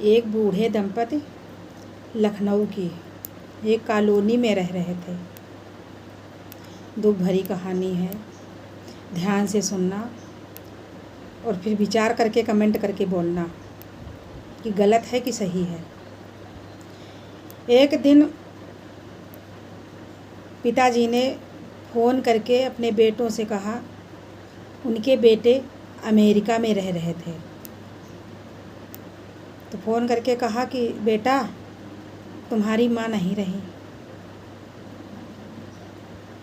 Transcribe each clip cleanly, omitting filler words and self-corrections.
एक बूढ़े दंपति लखनऊ की एक कॉलोनी में रह रहे थे। दुख भरी कहानी है, ध्यान से सुनना और फिर विचार करके कमेंट करके बोलना कि गलत है कि सही है। एक दिन पिताजी ने फ़ोन करके अपने बेटों से कहा, उनके बेटे अमेरिका में रह रहे थे, तो फ़ोन करके कहा कि बेटा तुम्हारी माँ नहीं रही,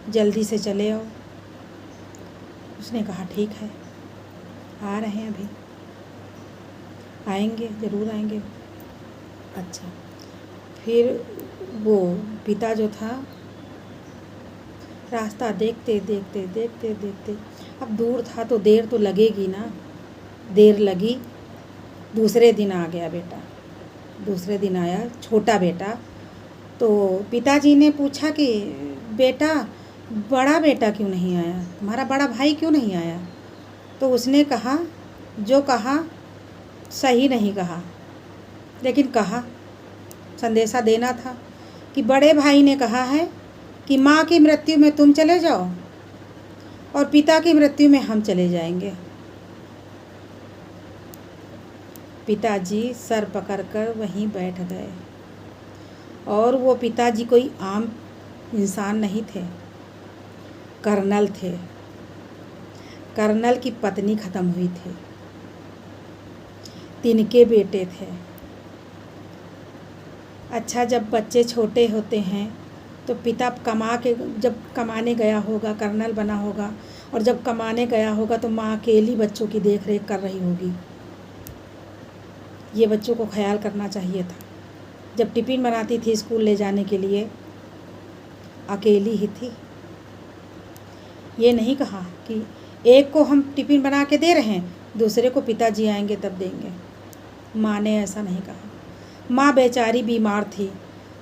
जल्दी से चले आओ। उसने कहा ठीक है, आ रहे हैं, अभी आएंगे, ज़रूर आएंगे। अच्छा, फिर वो पिता जो था रास्ता देखते देखते देखते देखते, अब दूर था तो देर तो लगेगी ना, देर लगी। दूसरे दिन आ गया बेटा, दूसरे दिन आया छोटा बेटा। तो पिताजी ने पूछा कि बेटा बड़ा बेटा क्यों नहीं आया, तुम्हारा बड़ा भाई क्यों नहीं आया? तो उसने कहा, जो कहा सही नहीं कहा, लेकिन कहा, संदेशा देना था कि बड़े भाई ने कहा है कि माँ की मृत्यु में तुम चले जाओ और पिता की मृत्यु में हम चले जाएंगे। पिताजी सर पकड़कर वहीं बैठ गए। और वो पिताजी कोई आम इंसान नहीं थे, कर्नल थे। कर्नल की पत्नी ख़त्म हुई थी, तिनके बेटे थे। अच्छा, जब बच्चे छोटे होते हैं तो पिता जब कमाने गया होगा, कर्नल बना होगा, और जब कमाने गया होगा तो माँ अकेली बच्चों की देख रेख कर रही होगी। ये बच्चों को ख्याल करना चाहिए था। जब टिफ़िन बनाती थी स्कूल ले जाने के लिए, अकेली ही थी। ये नहीं कहा कि एक को हम टिफ़िन बना के दे रहे हैं, दूसरे को पिताजी आएंगे तब देंगे। माँ ने ऐसा नहीं कहा। माँ बेचारी बीमार थी,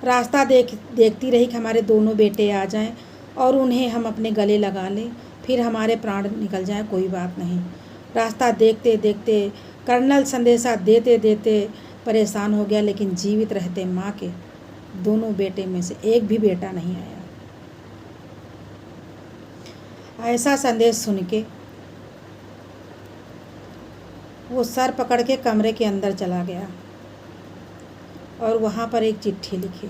रास्ता देखती रही कि हमारे दोनों बेटे आ जाएं और उन्हें हम अपने गले लगा लें, फिर हमारे प्राण निकल जाएं, कोई बात नहीं। रास्ता देखते देखते, कर्नल संदेशा देते देते परेशान हो गया, लेकिन जीवित रहते माँ के दोनों बेटे में से एक भी बेटा नहीं आया। ऐसा संदेश सुन के वो सर पकड़ के कमरे के अंदर चला गया और वहाँ पर एक चिट्ठी लिखी।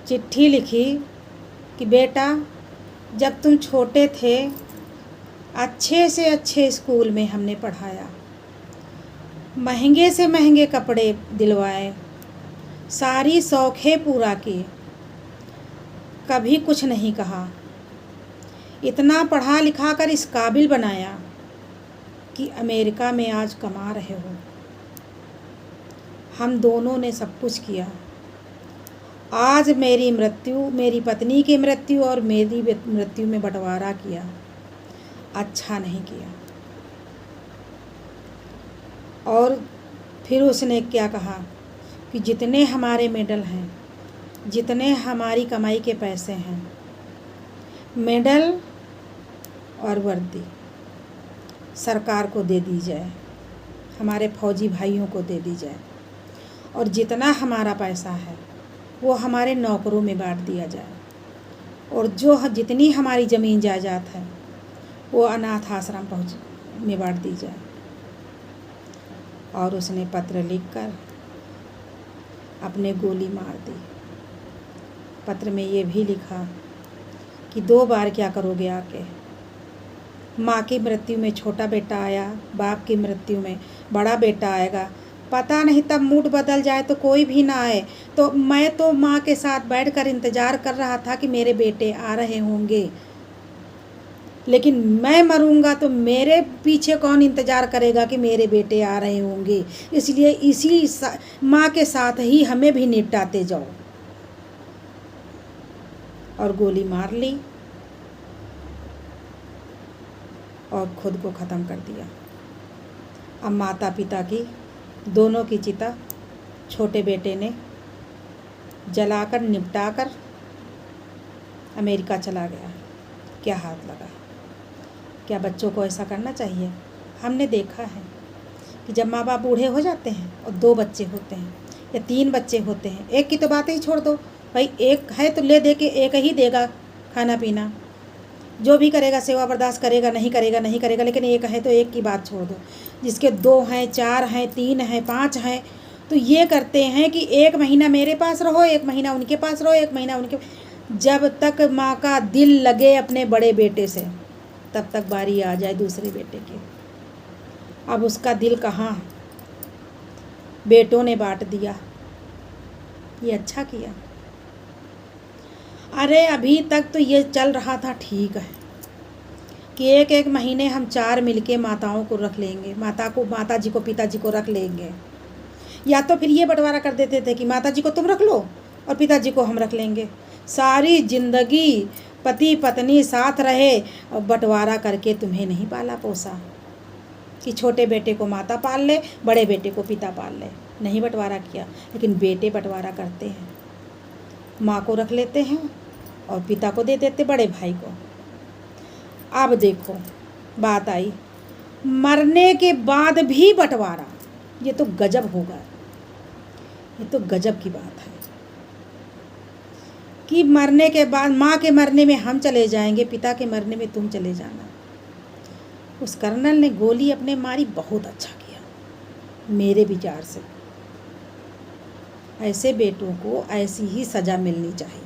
चिट्ठी लिखी कि बेटा, जब तुम छोटे थे अच्छे से अच्छे स्कूल में हमने पढ़ाया, महंगे से महंगे कपड़े दिलवाए, सारी शौक़ें पूरा किए, कभी कुछ नहीं कहा। इतना पढ़ा लिखा कर इस काबिल बनाया कि अमेरिका में आज कमा रहे हो। हम दोनों ने सब कुछ किया। आज मेरी मृत्यु, मेरी पत्नी की मृत्यु और मेरी मृत्यु में बंटवारा किया, अच्छा नहीं किया। और फिर उसने क्या कहा कि जितने हमारे मेडल हैं, जितने हमारी कमाई के पैसे हैं, मेडल और वर्दी सरकार को दे दी जाए, हमारे फौजी भाइयों को दे दी जाए, और जितना हमारा पैसा है वो हमारे नौकरों में बांट दिया जाए, और जितनी हमारी ज़मीन जायदाद है वो अनाथ आश्रम में बांट दी जाए। और उसने पत्र लिखकर अपने गोली मार दी। पत्र में ये भी लिखा कि 2 बार क्या करोगे आके। माँ की मृत्यु में छोटा बेटा आया, बाप की मृत्यु में बड़ा बेटा आएगा, पता नहीं तब मूड बदल जाए तो कोई भी ना आए। तो मैं तो माँ के साथ बैठकर इंतज़ार कर रहा था कि मेरे बेटे आ रहे होंगे, लेकिन मैं मरूंगा तो मेरे पीछे कौन इंतज़ार करेगा कि मेरे बेटे आ रहे होंगे। इसलिए इसी माँ के साथ ही हमें भी निपटाते जाओ। और गोली मार ली और खुद को ख़त्म कर दिया। अब माता पिता की दोनों की चिता छोटे बेटे ने जलाकर निपटाकर अमेरिका चला गया। क्या हाथ लगा? क्या बच्चों को ऐसा करना चाहिए? हमने देखा है कि जब माँ बाप बूढ़े हो जाते हैं और 2 बच्चे होते हैं या 3 बच्चे होते हैं, एक की तो बात ही छोड़ दो भाई, एक है तो ले दे के एक ही देगा खाना पीना, जो भी करेगा सेवा बर्दाश्त करेगा, नहीं करेगा नहीं करेगा, लेकिन एक है तो एक की बात छोड़ दो। जिसके 2 हैं, 4 हैं, 3 हैं, 5 हैं, तो ये करते हैं कि 1 महीना मेरे पास रहो, 1 महीना उनके पास रहो, 1 महीना उनके, जब तक माँ का दिल लगे अपने बड़े बेटे से तब तक बारी आ जाए दूसरे बेटे की। अब उसका दिल कहाँ, बेटों ने बांट दिया, ये अच्छा किया। अरे अभी तक तो ये चल रहा था ठीक है कि 1-1 महीने हम 4 मिलके माताओं को रख लेंगे, माता जी को पिताजी को रख लेंगे, या तो फिर ये बंटवारा कर देते थे कि माता जी को तुम रख लो और पिताजी को हम रख लेंगे। सारी जिंदगी पति पत्नी साथ रहे और बंटवारा करके तुम्हें नहीं पाला पोसा कि छोटे बेटे को माता पाल ले, बड़े बेटे को पिता पाल ले, नहीं बंटवारा किया। लेकिन बेटे बंटवारा करते हैं, माँ को रख लेते हैं और पिता को दे देते बड़े भाई को। अब देखो बात आई मरने के बाद भी बंटवारा, ये तो गजब होगा, ये तो गजब की बात है कि मरने के बाद, माँ के मरने में हम चले जाएंगे, पिता के मरने में तुम चले जाना। उस कर्नल ने गोली अपने मारी, बहुत अच्छा किया मेरे विचार से। ऐसे बेटों को ऐसी ही सज़ा मिलनी चाहिए।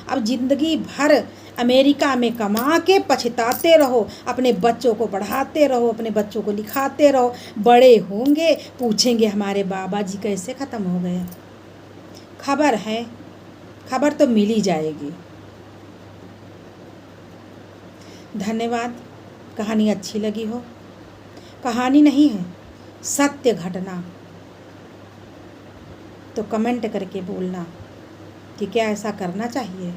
अब ज़िंदगी भर अमेरिका में कमा के पछताते रहो, अपने बच्चों को पढ़ाते रहो, अपने बच्चों को लिखाते रहो, बड़े होंगे पूछेंगे हमारे बाबा जी कैसे ख़त्म हो गए। खबर है, खबर तो मिल ही जाएगी। धन्यवाद। कहानी अच्छी लगी हो, कहानी नहीं है सत्य घटना, तो कमेंट करके बोलना कि क्या ऐसा करना चाहिए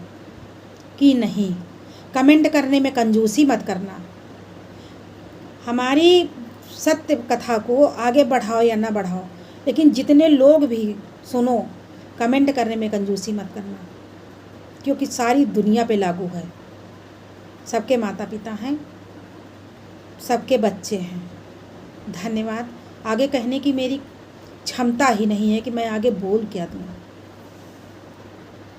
कि नहीं। कमेंट करने में कंजूसी मत करना। हमारी सत्य कथा को आगे बढ़ाओ या ना बढ़ाओ, लेकिन जितने लोग भी सुनो, कमेंट करने में कंजूसी मत करना, क्योंकि सारी दुनिया पे लागू है। सबके माता पिता हैं, सबके बच्चे हैं। धन्यवाद। आगे कहने की मेरी क्षमता ही नहीं है कि मैं आगे बोल क्या दूँ।